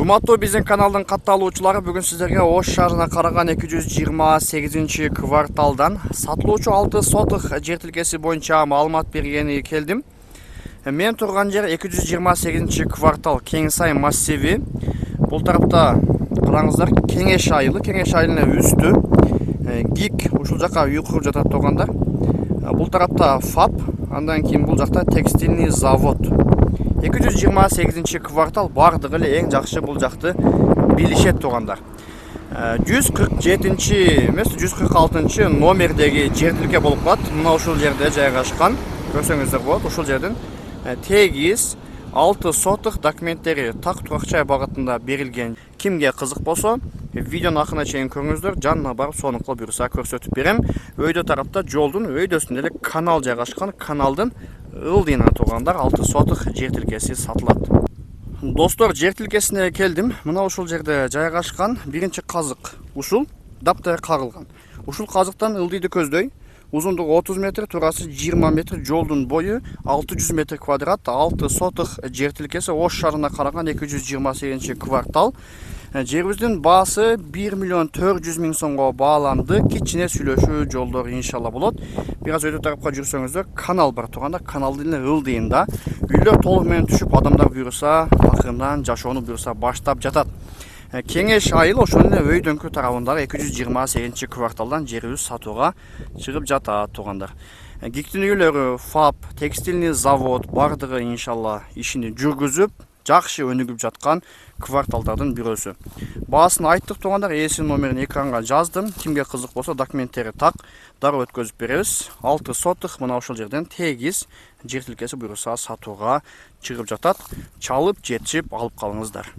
Урматтуу биздин каналдын катталуучулары, бүгүн сиздерге Ош шаарына караган 228 кварталдан сатылуучу 6 сотых жер тилкеси боюнча маалымат бергени келдим. Мен турган жер 228 квартал Кеңсай массиви. Бул тарапта караңыздар, Кеңеш айылы, Кеңеш айылына үстү ГИК ушул жака үй куруп жатат тургандар. Бул тарапта ФАП, андан кийин бул жакта текстильный завод. 228 квартал бардыгы эле эң жакшы бул жакты билишет тургандар. 147 эмес, 146 номердеги жер тилке болуп калат. Мына ушул жерде жайгашкан. Көрсөңүздөр болот. Ушул жерден тегиз 6 сотых документтери так туракчай багытында берилген. Кимге кызык болсо, видеону акырына чейин көрүңүздөр, жанына барып сонукла буюрса көрсөтүп берем. Өйдө тарапта жолдун өйдөсүндө эле канал жайгашкан. Каналдын ылдыйынан тургандар 6 сотых жер тилкеси сатылат. Достор, жер тилкесине келдим. Мына ушул жерде жайгашкан биринчи казык ушул даптар кагылган. Ушул казыктан ылдыйды көздөй. Узундугу 30 метр, турасы 20 метр, жолдун бою 600 метр квадрат, 6 сотых жер тилкеси Ош шаарына караган 228 квартал. Жерибиздин баасы 1.400.000 сомго бааланды. Кичине сүйлөшүү жолдор иншалла болот. Бир аз өтө тарапка жүрсөңүздөр, канал бар турганда, каналдын ылдыйында үйлөр толук менен түшүп, адамдар буюрса акырындан жашоону буюрса баштап жатат. Кеңеш айыл ошол эле өйдөңкү тарабындагы 228 кварталдан жерибиз сатууга чыгып жатат тургандар. ГИКтин үйлөрү, ФАП, текстильный завод бардыгы иншалла ишини жүргүзүп, жакшы өнүгүп жаткан кварталдардын бирөөсү. Баасын айттык тургандар, ээсинин номерин экранга жаздым. Кимге кызык болсо, документтери так, дароо өткөзүп беребиз. 6 сотых мына ошол жерден тегиз жер тилкеси буюрса сатууга чыгып жатат. Чалып, жетишип алып калыңыздар.